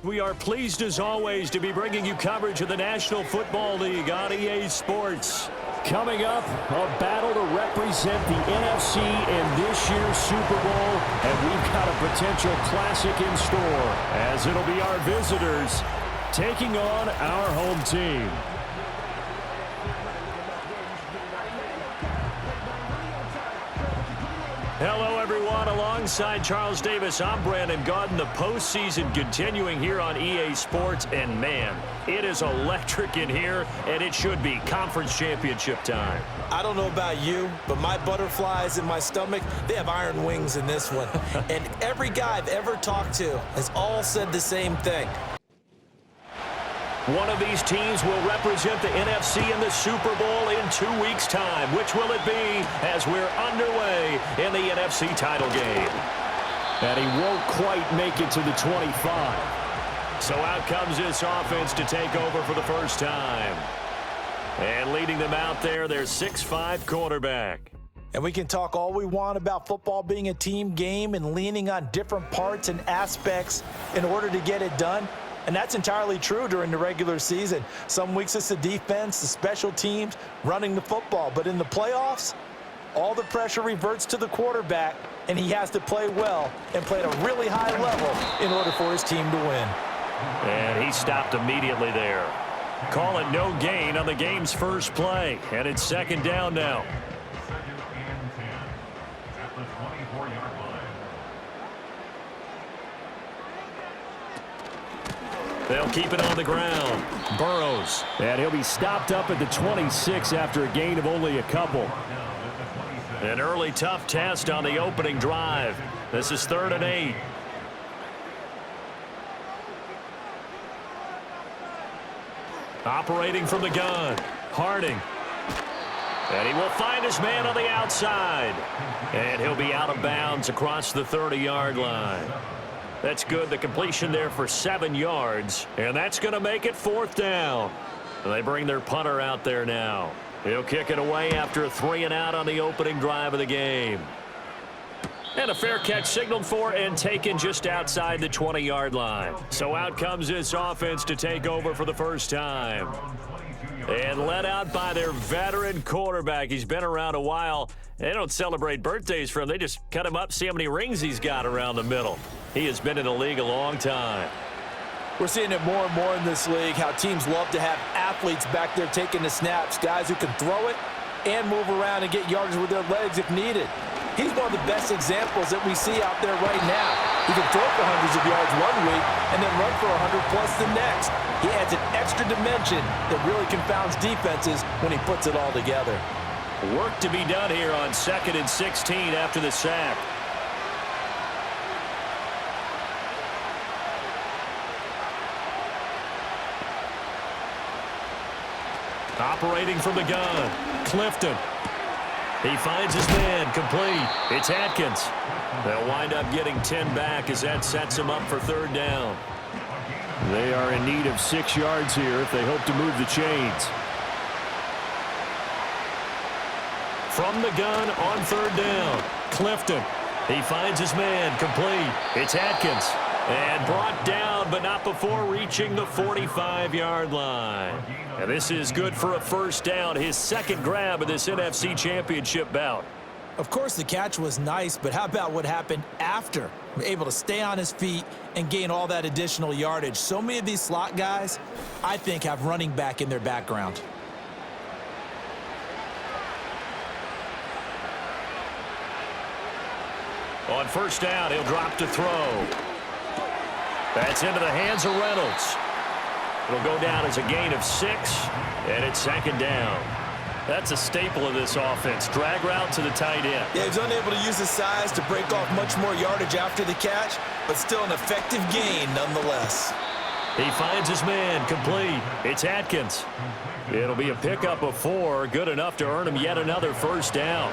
We are pleased as always to be bringing you coverage of the National Football League on EA Sports. Coming up, a battle to represent the NFC in this year's Super Bowl, and we've got a potential classic in store, as it'll be our visitors taking on our home team. Hello, everyone. Alongside Charles Davis, I'm Brandon Gaudin. The postseason continuing here on EA Sports, and man, it is electric in here, and it should be conference championship time. I don't know about you, but my butterflies in my stomach, they have iron wings in this one. And every guy I've ever talked to has all said the same thing. One of these teams will represent the NFC in the Super Bowl in 2 weeks' time. Which will it be as we're underway in the NFC title game? And he won't quite make it to the 25. So out comes this offense to take over for the first time. And leading them out there, their 6'5" quarterback. And we can talk all we want about football being a team game and leaning on different parts and aspects in order to get it done. And that's entirely true during the regular season. Some weeks it's the defense, the special teams, running the football. But in the playoffs, all the pressure reverts to the quarterback, and he has to play well and play at a really high level in order for his team to win. And he stopped immediately there. Call it no gain on the game's first play. And it's second down now. They'll keep it on the ground. Burrows. And he'll be stopped up at the 26 after a gain of only a couple. An early tough test on the opening drive. This is 3rd and 8. Operating from the gun. Harding. And he will find his man on the outside. And he'll be out of bounds across the 30-yard line. That's good. The completion there for 7 yards. And that's going to make it 4th down. And they bring their punter out there now. He'll kick it away after a 3-and-out on the opening drive of the game. And a fair catch signaled for and taken just outside the 20-yard line. So out comes this offense to take over for the first time. And led out by their veteran quarterback. He's been around a while. They don't celebrate birthdays for him. They just cut him up, see how many rings he's got around the middle. He has been in the league a long time. We're seeing it more and more in this league, how teams love to have athletes back there taking the snaps, guys who can throw it and move around and get yards with their legs if needed. He's one of the best examples that we see out there right now. He can throw for hundreds of yards one week and then run for 100-plus the next. He adds an extra dimension that really confounds defenses when he puts it all together. Work to be done here on 2nd and 16 after the sack. Operating from the gun, Clifton. He finds his man, complete. It's Atkins. They'll wind up getting 10 back as that sets him up for 3rd down. They are in need of 6 yards here if they hope to move the chains. From the gun on 3rd down, Clifton. He finds his man, complete. It's Atkins. And brought down, but not before reaching the 45-yard line. And this is good for a 1st down, his 2nd grab of this NFC Championship bout. Of course, the catch was nice, but how about what happened after? Able to stay on his feet and gain all that additional yardage. So many of these slot guys, I think, have running back in their background. On 1st down, he'll drop to throw. That's into the hands of Reynolds. It'll go down as a gain of 6, and it's 2nd down. That's a staple of this offense. Drag route to the tight end. Yeah, he's unable to use his size to break off much more yardage after the catch, but still an effective gain nonetheless. He finds his man, complete. It's Atkins. It'll be a pickup of 4, good enough to earn him yet another 1st down.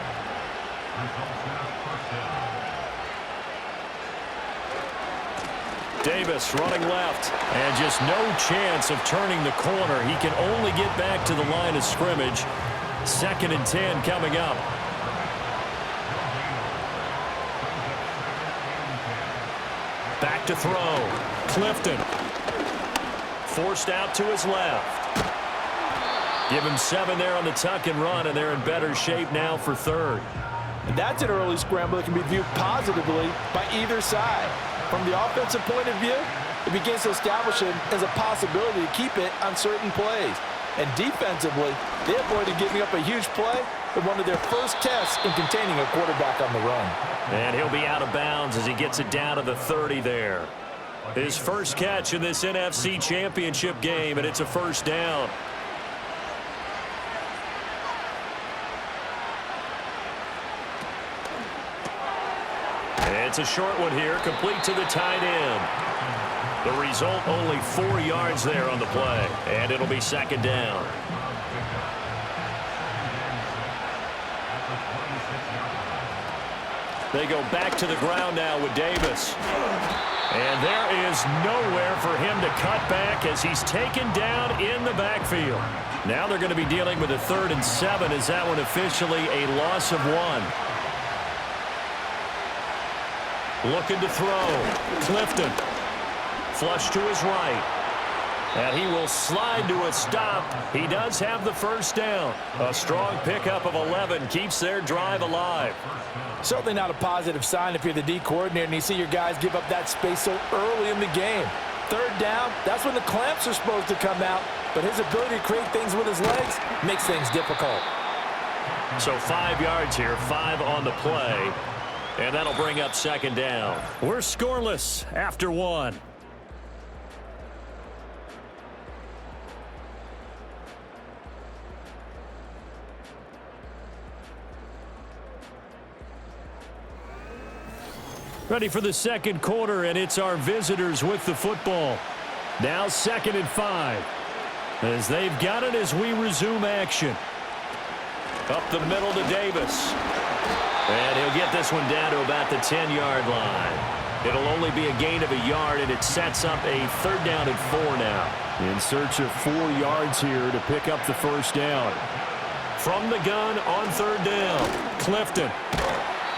Davis running left, and just no chance of turning the corner. He can only get back to the line of scrimmage. 2nd and 10 coming up. Back to throw. Clifton. forced out to his left. Give him 7 there on the tuck and run, and they're in better shape now for third. And that's an early scramble that can be viewed positively by either side. From the offensive point of view, it begins to establish it as a possibility to keep it on certain plays. And defensively, they avoided giving up a huge play in one of their first tests in containing a quarterback on the run. And he'll be out of bounds as he gets it down to the 30 there. His first catch in this NFC Championship game, and it's a first down. It's a short one here, complete to the tight end. The result, only 4 yards there on the play, and it'll be second down. They go back to the ground now with Davis. And there is nowhere for him to cut back as he's taken down in the backfield. Now they're going to be dealing with a 3rd and 7 as that one officially a loss of 1. Looking to throw. Clifton. Flush to his right. And he will slide to a stop. He does have the first down. A strong pickup of 11 keeps their drive alive. Certainly not a positive sign if you're the D coordinator and you see your guys give up that space so early in the game. 3rd down, that's when the clamps are supposed to come out. But his ability to create things with his legs makes things difficult. So 5 yards here, 5 on the play. And that'll bring up second down. We're scoreless after 1. Ready for the second quarter, and it's our visitors with the football. Now 2nd and 5. As they've got it as we resume action. Up the middle to Davis. And he'll get this one down to about the 10-yard line. It'll only be a gain of a yard, and it sets up a 3rd down and 4 now. In search of 4 yards here to pick up the first down. From the gun on 3rd down, Clifton.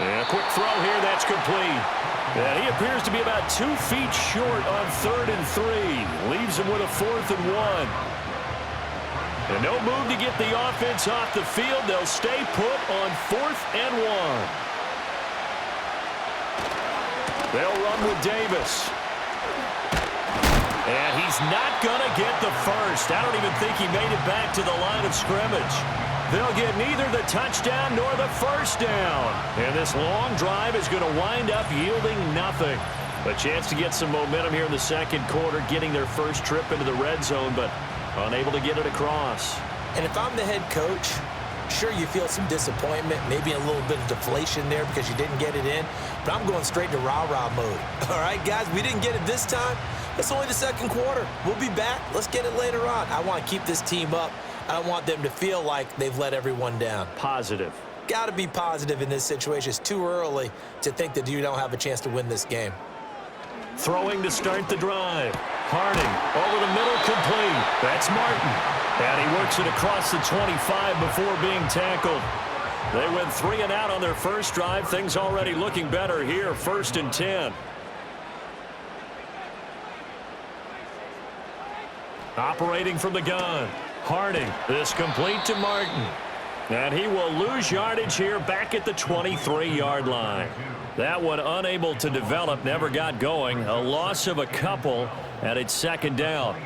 And a quick throw here, that's complete. And he appears to be about 2 feet short on 3rd and 3. Leaves him with a 4th and 1. And no move to get the offense off the field. They'll stay put on 4th and 1. They'll run with Davis. And he's not going to get the first. I don't even think he made it back to the line of scrimmage. They'll get neither the touchdown nor the first down. And this long drive is going to wind up yielding nothing. A chance to get some momentum here in the second quarter, getting their first trip into the red zone, but unable to get it across. And if I'm the head coach, sure, you feel some disappointment, maybe a little bit of deflation there because you didn't get it in, but I'm going straight to rah-rah mode. All right, guys, we didn't get it this time. It's only the second quarter. We'll be back. Let's get it later on. I want to keep this team up. I don't want them to feel like they've let everyone down. Positive. Got to be positive in this situation. It's too early to think that you don't have a chance to win this game. Throwing to start the drive. Harding over the middle, complete. That's Martin. And he works it across the 25 before being tackled. They went 3 and out on their first drive. Things already looking better here. 1st and 10. Operating from the gun. Harding. This complete to Martin. And he will lose yardage here back at the 23-yard line. That one unable to develop, never got going. A loss of a couple, and it's second down.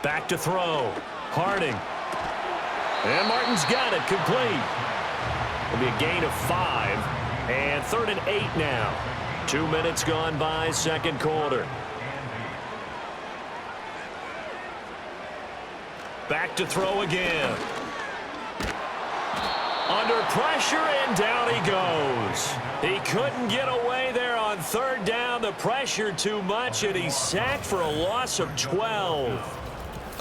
Back to throw. Harding. And Martin's got it, complete. It'll be a gain of 5, and 3rd and 8 now. 2 minutes gone by, second quarter. Back to throw again. Under pressure, and down he goes. He couldn't get away there on 3rd down. The pressure too much, and he's sacked for a loss of 12.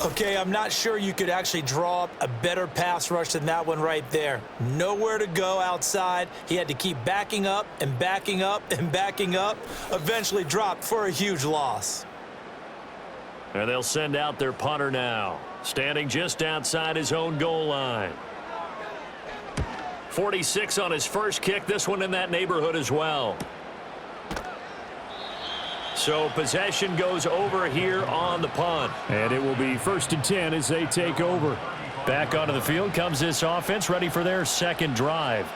Okay, I'm not sure you could actually draw up a better pass rush than that one right there. Nowhere to go outside. He had to keep backing up and backing up and backing up. Eventually dropped for a huge loss. And they'll send out their punter now, standing just outside his own goal line. 46 on his first kick. This one in that neighborhood as well. So possession goes over here on the punt. And it will be 1st and 10 as they take over. Back onto the field comes this offense, ready for their second drive.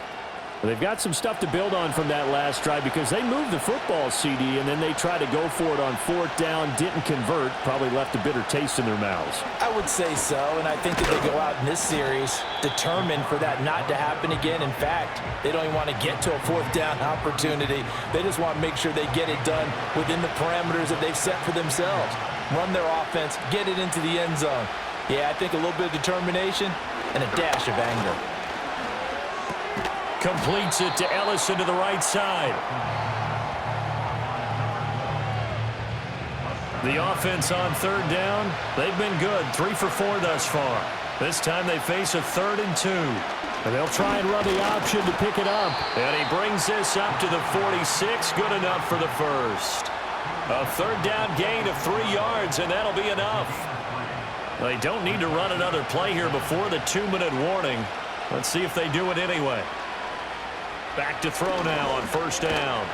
They've got some stuff to build on from that last drive because they moved the football, CD, and then they tried to go for it on 4th down, didn't convert, probably left a bitter taste in their mouths. I would say so, and I think that they go out in this series determined for that not to happen again. In fact, they don't even want to get to a 4th down opportunity. They just want to make sure they get it done within the parameters that they've set for themselves. Run their offense, get it into the end zone. Yeah, I think a little bit of determination and a dash of anger. Completes it to Ellison to the right side. The offense on 3rd down, they've been good. 3 for 4 thus far. This time they face a 3rd and 2. And they'll try and run the option to pick it up. And he brings this up to the 46. Good enough for the first. A 3rd down gain of 3 yards, and that'll be enough. They don't need to run another play here before the 2-minute warning. Let's see if they do it anyway. Back to throw now on 1st down.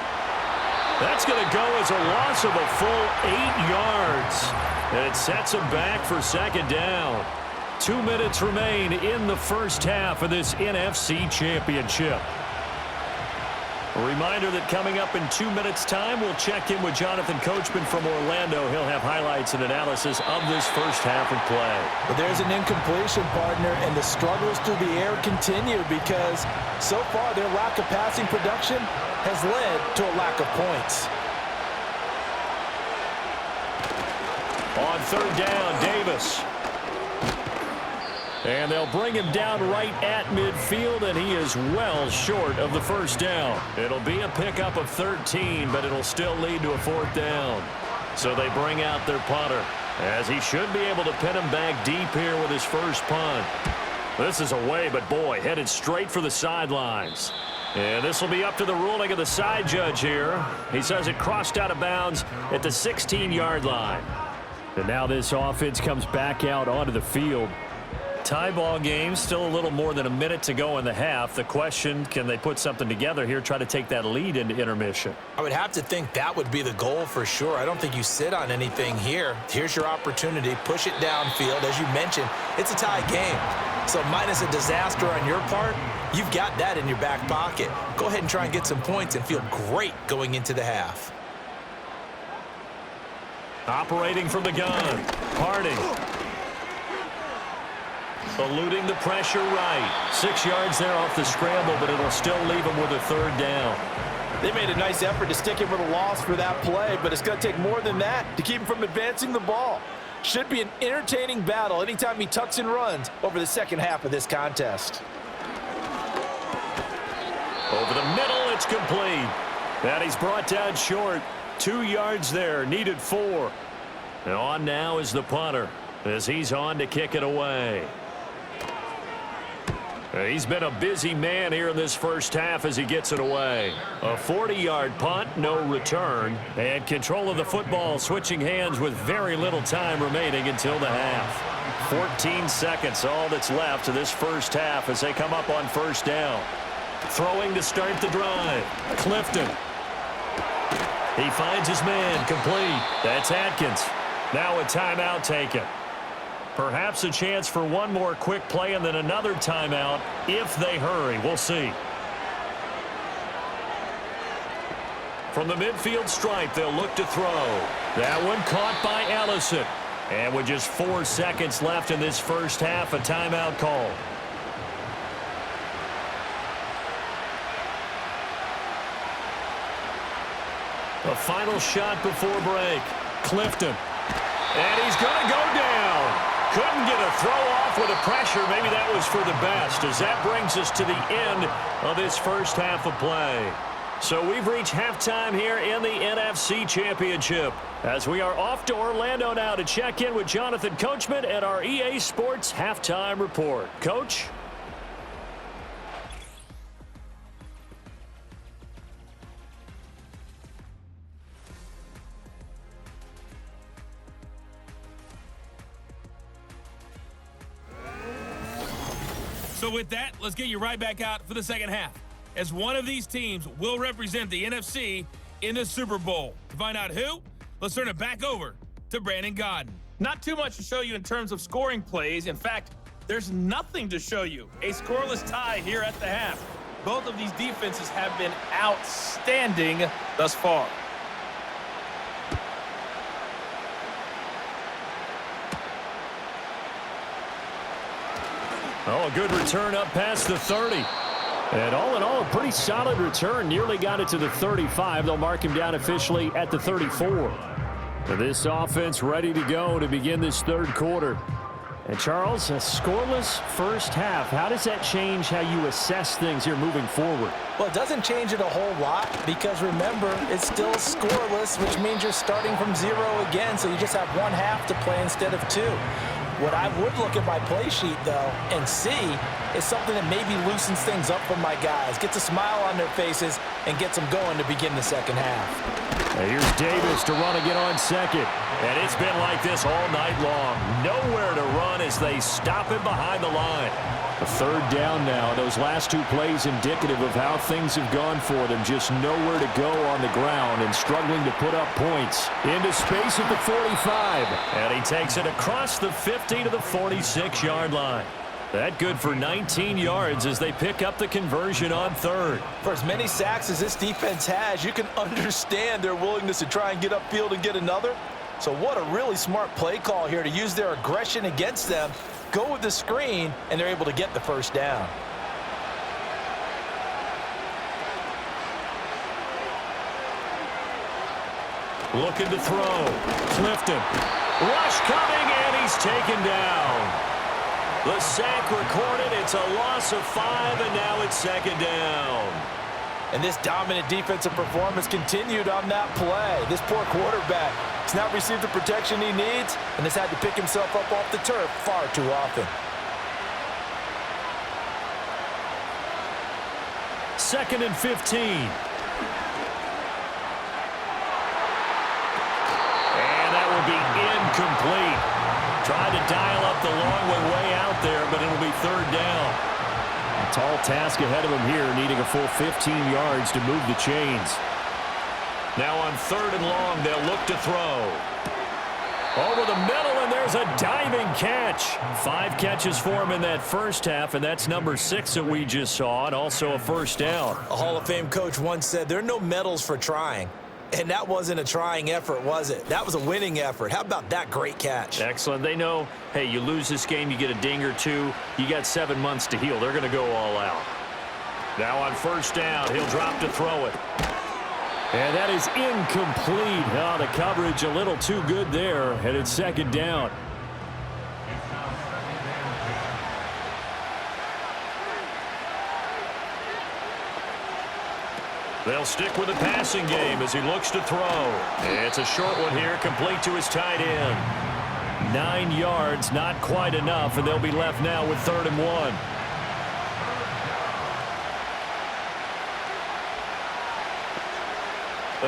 That's going to go as a loss of a full 8 yards. And it sets them back for 2nd down. 2 minutes remain in the first half of this NFC Championship. A reminder that coming up in 2 minutes' time, we'll check in with Jonathan Coachman from Orlando. He'll have highlights and analysis of this first half of play. But there's an incompletion, partner, and the struggles through the air continue because so far their lack of passing production has led to a lack of points. On 3rd down, Davis. And they'll bring him down right at midfield, and he is well short of the 1st down. It'll be a pickup of 13, but it'll still lead to a 4th down. So they bring out their punter, as he should be able to pin him back deep here with his first punt. This is away, but boy, headed straight for the sidelines. And this will be up to the ruling of the side judge here. He says it crossed out of bounds at the 16-yard line. And now this offense comes back out onto the field. Tie ball game, still a little more than a minute to go in the half. The question, can they put something together here, try to take that lead into intermission? I would have to think that would be the goal for sure. I don't think you sit on anything here. Here's your opportunity. Push it downfield. As you mentioned, it's a tie game. So minus a disaster on your part, you've got that in your back pocket. Go ahead and try and get some points and feel great going into the half. Operating from the gun, Harding. Eluding the pressure right. 6 yards there off the scramble, but it'll still leave him with a 3rd down. They made a nice effort to stick him with a loss for that play, but it's going to take more than that to keep him from advancing the ball. Should be an entertaining battle anytime he tucks and runs over the second half of this contest. Over the middle, it's complete. And he's brought down short. 2 yards there, needed 4. And on now is the punter, as he's on to kick it away. He's been a busy man here in this first half as he gets it away. A 40-yard punt, no return, and control of the football switching hands with very little time remaining until the half. 14 seconds, all that's left to this first half as they come up on 1st down. Throwing to start the drive. Clifton. He finds his man, complete. That's Atkins. Now a timeout taken. Perhaps a chance for one more quick play and then another timeout if they hurry. We'll see. From the midfield stripe, they'll look to throw. That one caught by Ellison. And with just 4 seconds left in this first half, a timeout call. A final shot before break. Clifton. And he's going to go down. Couldn't get a throw off with the pressure. Maybe that was for the best, as that brings us to the end of this first half of play. So we've reached halftime here in the NFC Championship, as we are off to Orlando now to check in with Jonathan Coachman at our EA Sports Halftime Report. Coach? So with that, let's get you right back out for the second half, as one of these teams will represent the NFC in the Super Bowl. To find out who, let's turn it back over to Brandon Godden. Not too much to show you in terms of scoring plays. In fact, there's nothing to show you. A scoreless tie here at the half. Both of these defenses have been outstanding thus far. Oh, a good return up past the 30. And all in all, a pretty solid return. Nearly got it to the 35. They'll mark him down officially at the 34. This offense ready to go to begin this third quarter. And Charles, a scoreless first half. How does that change how you assess things here moving forward? Well, it doesn't change it a whole lot because, remember, it's still scoreless, which means you're starting from 0 again, so you just have one half to play instead of 2. What I would look at my play sheet, though, and see is something that maybe loosens things up for my guys, gets a smile on their faces, and gets them going to begin the second half. Now here's Davis to run again on second. And it's been like this all night long. Nowhere to run as they stop him behind the line. A third down now. Those last two plays indicative of how things have gone for them. Just nowhere to go on the ground and struggling to put up points. Into space at the 45. And he takes it across the 50 to the 46-yard line. That good for 19 yards as they pick up the conversion on third. For as many sacks as this defense has, you can understand their willingness to try and get upfield and get another. So what a really smart play call here to use their aggression against them, go with the screen, and they're able to get the first down. Looking to throw. Clifton. Rush coming, and he's taken down. The sack recorded. It's a loss of 5, and now it's second down. And this dominant defensive performance continued on that play. This poor quarterback has not received the protection he needs and has had to pick himself up off the turf far too often. Second and 15. And that will be incomplete. Tried to dial up the long way out there, but it'll be third down. A tall task ahead of him here, needing a full 15 yards to move the chains. Now on third and long, they'll look to throw. Over the middle, and there's a diving catch. 5 catches for him in that first half, and that's number 6 that we just saw, and also a first down. A Hall of Fame coach once said, there are no medals for trying. And that wasn't a trying effort, was it? That was a winning effort. How about that great catch? Excellent. They know, hey, you lose this game, you get a ding or two. You got 7 months to heal. They're going to go all out. Now on first down, he'll drop to throw it. And that is incomplete. Oh, the coverage a little too good there, and it's second down. They'll stick with the passing game as he looks to throw. It's a short one here, complete to his tight end. 9 yards, not quite enough, and they'll be left now with 3rd and 1.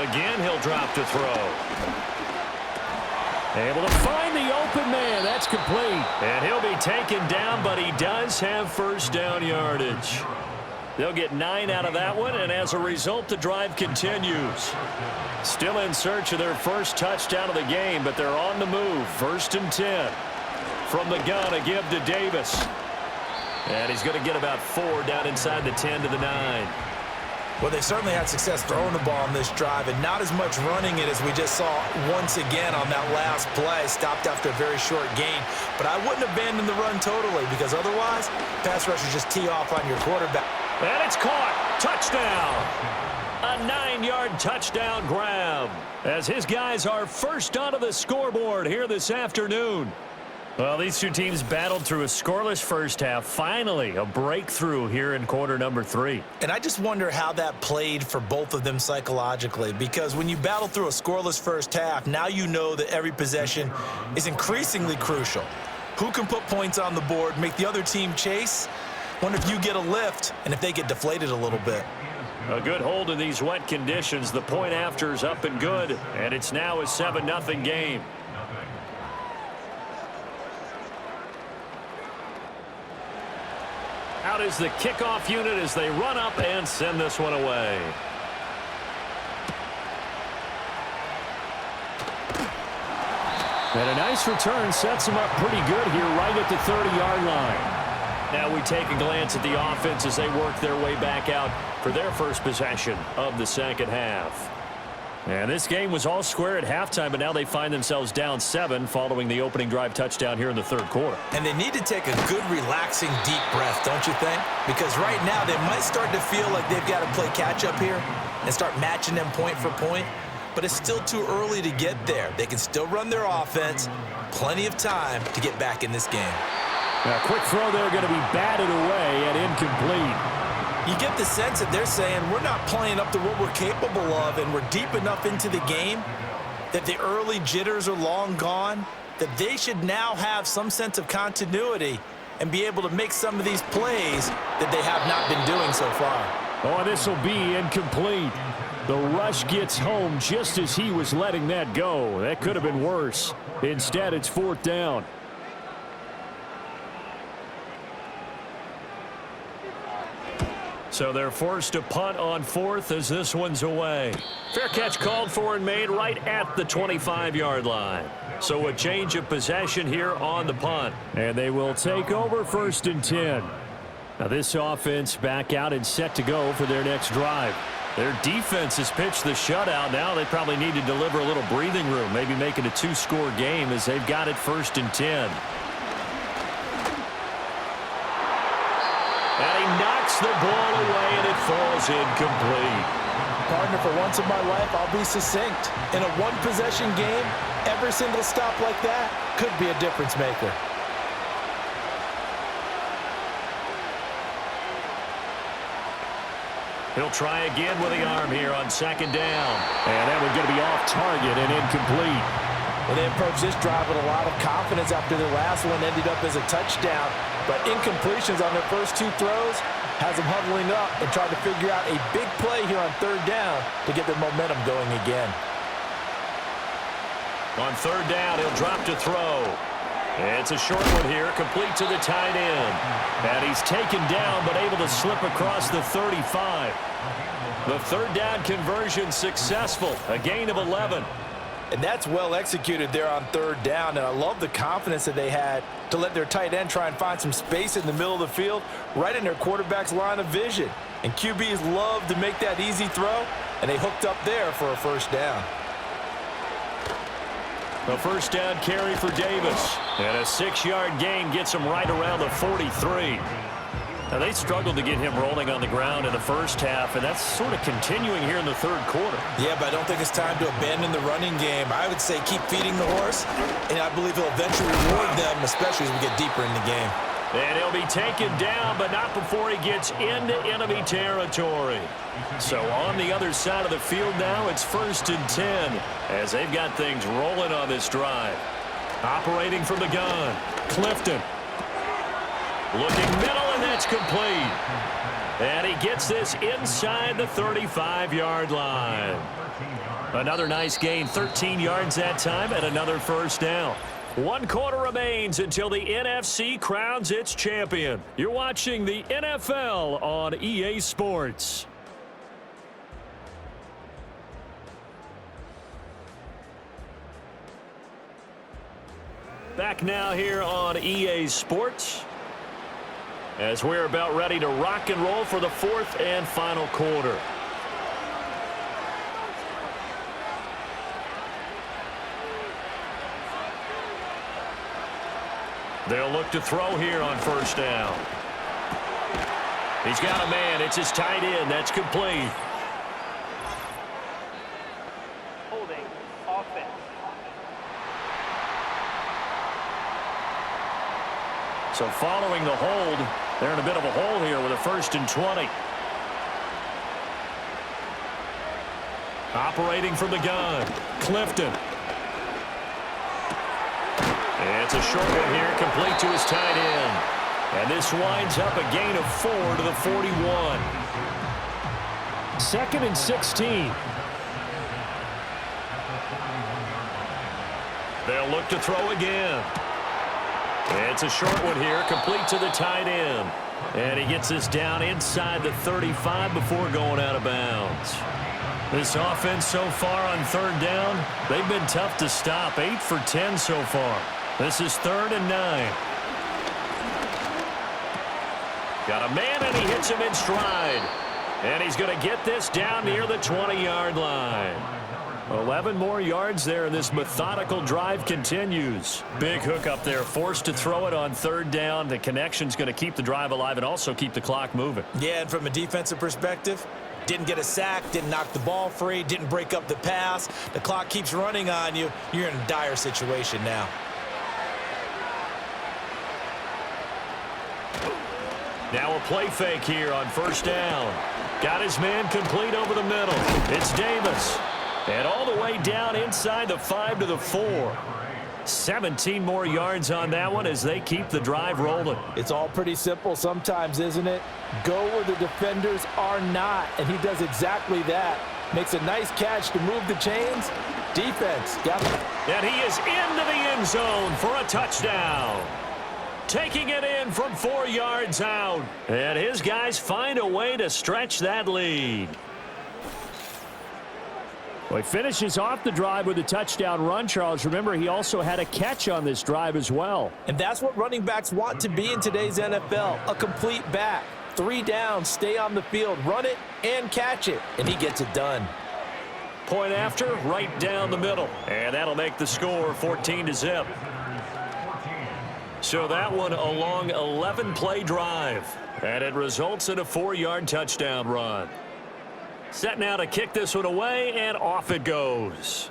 Again, he'll drop to throw. Able to find the open man. That's complete. And he'll be taken down, but he does have first down yardage. They'll get 9 out of that one, and as a result, the drive continues. Still in search of their first touchdown of the game, but they're on the move. 1st and 10. From the gun, a give to Davis. And he's going to get about 4 down inside the 10 to the 9. Well, they certainly had success throwing the ball on this drive, and not as much running it as we just saw once again on that last play. Stopped after a very short gain. But I wouldn't abandon the run totally, because otherwise, pass rushers just tee off on your quarterback. And it's caught. Touchdown. A 9-yard touchdown grab as his guys are first onto the scoreboard here this afternoon. Well, these two teams battled through a scoreless first half. Finally, a breakthrough here in quarter number 3. And I just wonder how that played for both of them psychologically, because when you battle through a scoreless first half, now you know that every possession is increasingly crucial. Who can put points on the board, make the other team chase? Wonder if you get a lift and if they get deflated a little bit. A good hold in these wet conditions. The point after is up and good, and it's now a 7-0 game. Out is the kickoff unit as they run up and send this one away. And a nice return sets them up pretty good here right at the 30-yard line. Now we take a glance at the offense as they work their way back out for their first possession of the second half. And this game was all square at halftime, but now they find themselves down 7 following the opening drive touchdown here in the third quarter. And they need to take a good, relaxing, deep breath, don't you think? Because right now they might start to feel like they've got to play catch-up here and start matching them point for point. But it's still too early to get there. They can still run their offense. Plenty of time to get back in this game. Now, quick throw there going to be batted away and incomplete. You get the sense that they're saying we're not playing up to what we're capable of, and we're deep enough into the game that the early jitters are long gone, that they should now have some sense of continuity and be able to make some of these plays that they have not been doing so far. Oh, this will be incomplete. The rush gets home just as he was letting that go. That could have been worse. Instead, it's fourth down. So they're forced to punt on fourth as this one's away. Fair catch called for and made right at the 25-yard line. So a change of possession here on the punt. And they will take over first and 10. Now this offense back out and set to go for their next drive. Their defense has pitched the shutout. Now they probably need to deliver a little breathing room, maybe make it a 2-score game as they've got it first and 10. And he knocks the ball away, and it falls incomplete. Partner, for once in my life, I'll be succinct. In a one-possession game, every single stop like that could be a difference maker. He'll try again with the arm here on second down. And that one's going to be off target and incomplete. Well, they approached this drive with a lot of confidence after their last one ended up as a touchdown. But incompletions on their first 2 throws has them huddling up and trying to figure out a big play here on third down to get their momentum going again. On third down, he'll drop to throw. It's a short one here, complete to the tight end. And he's taken down, but able to slip across the 35. The third down conversion successful, a gain of 11. And that's well executed there on third down. And I love the confidence that they had to let their tight end try and find some space in the middle of the field, right in their quarterback's line of vision. And QBs love to make that easy throw, and they hooked up there for a first down. The first down carry for Davis. And a 6-yard gain gets him right around the 43. Now, they struggled to get him rolling on the ground in the first half, and that's sort of continuing here in the third quarter. Yeah, but I don't think it's time to abandon the running game. I would say keep feeding the horse, and I believe he'll eventually reward them, especially as we get deeper in the game. And he'll be taken down, but not before he gets into enemy territory. So on the other side of the field now, it's first and 10 as they've got things rolling on this drive. Operating from the gun, Clifton. Looking middle, and that's complete. And he gets this inside the 35-yard line. Another nice gain, 13 yards that time, and another first down. 1 quarter remains until the NFC crowns its champion. You're watching the NFL on EA Sports. Back now here on EA Sports, as we're about ready to rock and roll for the 4th and final quarter. They'll look to throw here on first down. He's got a man. It's his tight end. That's complete. Holding offense. So following the hold, they're in a bit of a hole here with a first and 20. Operating from the gun, Clifton. It's a short one here, complete to his tight end. And this winds up a gain of 4 to the 41. 2nd and 16. They'll look to throw again. It's a short one here, complete to the tight end. And he gets this down inside the 35 before going out of bounds. This offense so far on third down, they've been tough to stop. 8 for 10 so far. This is 3rd and 9. Got a man, and he hits him in stride. And he's going to get this down near the 20-yard line. 11 more yards there, and this methodical drive continues. Big hook up there, forced to throw it on 3rd down. The connection's going to keep the drive alive and also keep the clock moving. Yeah, and from a defensive perspective, didn't get a sack, didn't knock the ball free, didn't break up the pass. The clock keeps running on you. You're in a dire situation now. Now a play fake here on 1st down. Got his man complete over the middle. It's Davis. And all the way down inside the 5 to the 4. 17 more yards on that one as they keep the drive rolling. It's all pretty simple sometimes, isn't it? Go where the defenders are not, and he does exactly that. Makes a nice catch to move the chains. Defense got it. And he is into the end zone for a touchdown. Taking it in from 4 yards out. And his guys find a way to stretch that lead. Well, he finishes off the drive with a touchdown run, Charles. Remember, he also had a catch on this drive as well. And that's what running backs want to be in today's NFL, a complete back. 3 downs, stay on the field, run it, and catch it. And he gets it done. Point after, right down the middle. And that'll make the score 14-0. So that one a long 11-play drive. And it results in a 4-yard touchdown run. Set now to kick this one away, and off it goes.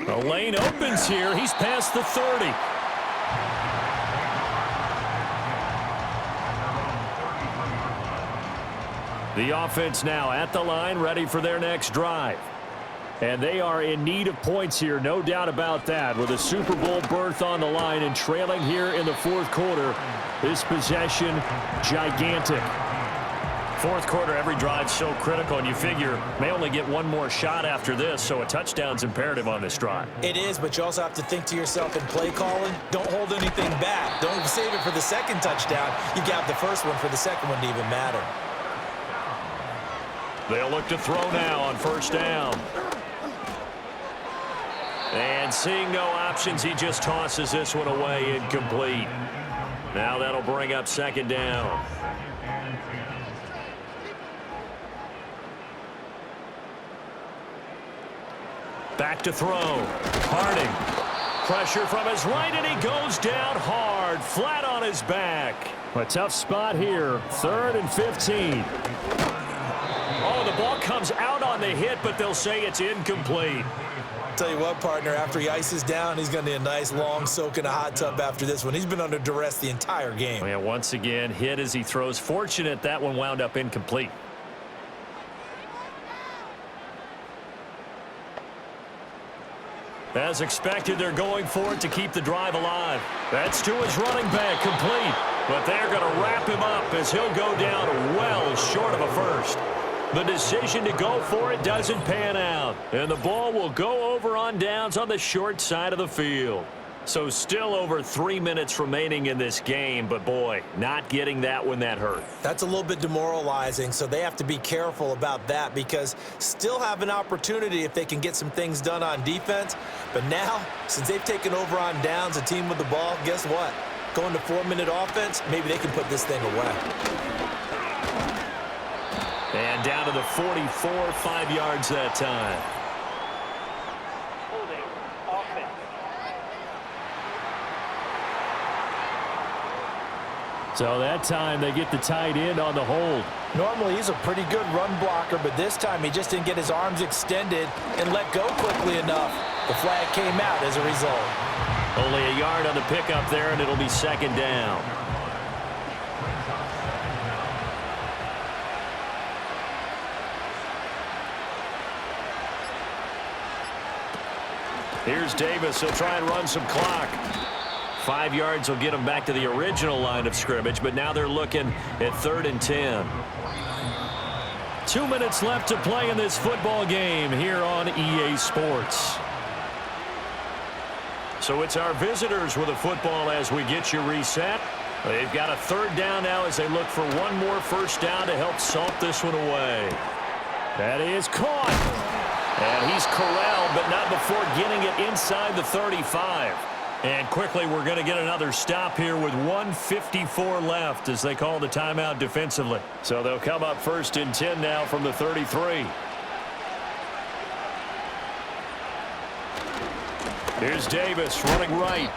The lane opens here. He's past the 30. The offense now at the line, ready for their next drive. And they are in need of points here, no doubt about that. With a Super Bowl berth on the line and trailing here in the 4th quarter, this possession, gigantic. 4th quarter, every drive's so critical, and you figure may only get one more shot after this, so a touchdown's imperative on this drive. It is, but you also have to think to yourself in play calling, don't hold anything back. Don't save it for the second touchdown. You got the first one for the second one to even matter. They'll look to throw now on 1st down. And seeing no options, he just tosses this one away incomplete. Now that'll bring up 2nd down. Back to throw. Harding. Pressure from his right, and he goes down hard, flat on his back. A tough spot here. 3rd and 15. Oh, the ball comes out on the hit, but they'll say it's incomplete. Tell you what, partner, after he ices down, he's going to need a nice long soak in a hot tub after this one. He's been under duress the entire game. Yeah, once again, hit as he throws. Fortunate that one wound up incomplete. As expected, they're going for it to keep the drive alive. That's to his running back, complete. But they're going to wrap him up as he'll go down well short of a first. The decision to go for it doesn't pan out. And the ball will go over on downs on the short side of the field. So still over 3 minutes remaining in this game, but boy, not getting that when that hurt. That's a little bit demoralizing, so they have to be careful about that because still have an opportunity if they can get some things done on defense. But now, since they've taken over on downs, a team with the ball, guess what? Going to 4-minute offense, maybe they can put this thing away. And down to the 44, 5 yards that time. Holding. Offense. So that time they get the tight end on the hold. Normally he's a pretty good run blocker, but this time he just didn't get his arms extended and let go quickly enough. The flag came out as a result. Only a yard on the pickup there, and it'll be 2nd down. Here's Davis. He'll try and run some clock. 5 yards will get him back to the original line of scrimmage, but now they're looking at 3rd and 10. 2 minutes left to play in this football game here on EA Sports. So it's our visitors with a football as we get you reset. They've got a third down now as they look for one more first down to help salt this one away. That is caught. And he's corralled, but not before getting it inside the 35. And quickly, we're going to get another stop here with 1:54 left as they call the timeout defensively. So they'll come up 1st and 10 now from the 33. Here's Davis running right.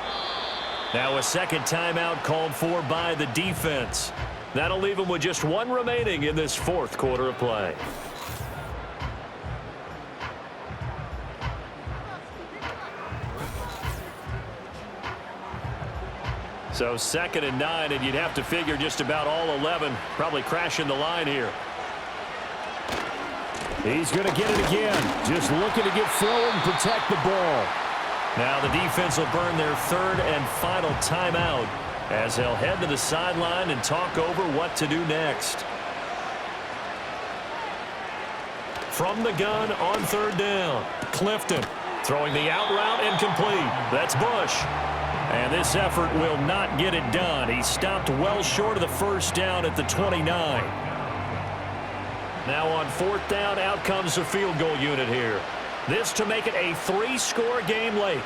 Now a second timeout called for by the defense. That'll leave them with just one remaining in this fourth quarter of play. So 2nd and 9, and you'd have to figure just about all 11 probably crashing the line here. He's going to get it again. Just looking to get forward and protect the ball. Now the defense will burn their third and final timeout as they'll head to the sideline and talk over what to do next. From the gun on 3rd down, Clifton throwing the out route incomplete. That's Bush. And this effort will not get it done. He stopped well short of the first down at the 29. Now on 4th down, out comes the field goal unit here. This to make it a 3-score game late.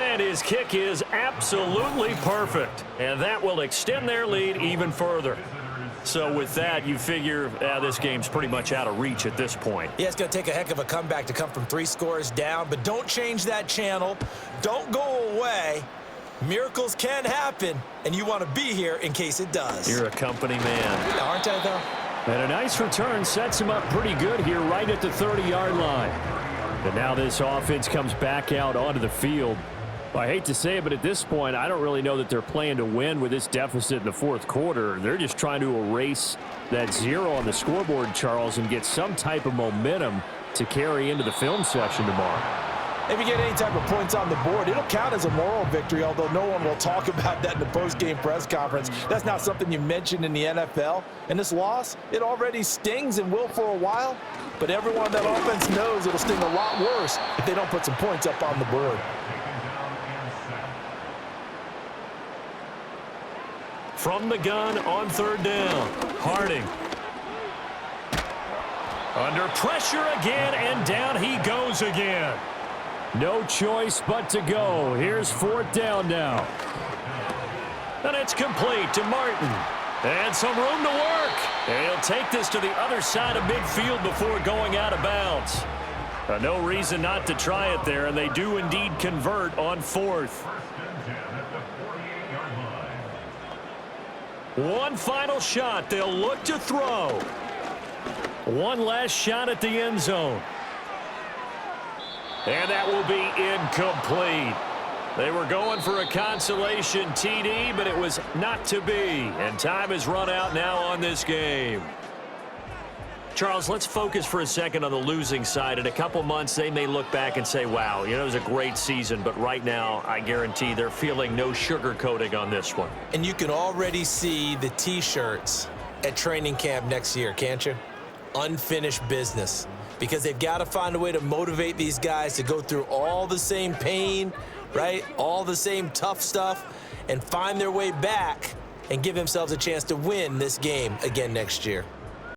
And his kick is absolutely perfect. And that will extend their lead even further. So with that, you figure this game's pretty much out of reach at this point. Yeah, it's going to take a heck of a comeback to come from 3 scores down, but don't change that channel. Don't go away. Miracles can happen, and you want to be here in case it does. You're a company man. Yeah, aren't I, though? And a nice return sets him up pretty good here right at the 30-yard line. And now this offense comes back out onto the field. Well, I hate to say it, but at this point, I don't really know that they're playing to win with this deficit in the fourth quarter. They're just trying to erase that 0 on the scoreboard, Charles, and get some type of momentum to carry into the film session tomorrow. If you get any type of points on the board, it'll count as a moral victory, although no one will talk about that in the post-game press conference. That's not something you mentioned in the NFL. And this loss, it already stings and will for a while, but everyone on that offense knows it'll sting a lot worse if they don't put some points up on the board. From the gun on 3rd down, Harding. Under pressure again, and down he goes again. No choice but to go. Here's 4th down now. And it's complete to Martin. And some room to work. And he'll take this to the other side of midfield before going out of bounds. No reason not to try it there, and they do indeed convert on 4th. One final shot. They'll look to throw. One last shot at the end zone. And that will be incomplete. They were going for a consolation TD, but it was not to be. And time has run out now on this game. Charles, let's focus for a second on the losing side. In a couple months, they may look back and say, wow, it was a great season. But right now, I guarantee they're feeling no sugarcoating on this one. And you can already see the T-shirts at training camp next year, can't you? Unfinished business. Because they've got to find a way to motivate these guys to go through all the same pain, right? All the same tough stuff, and find their way back and give themselves a chance to win this game again next year.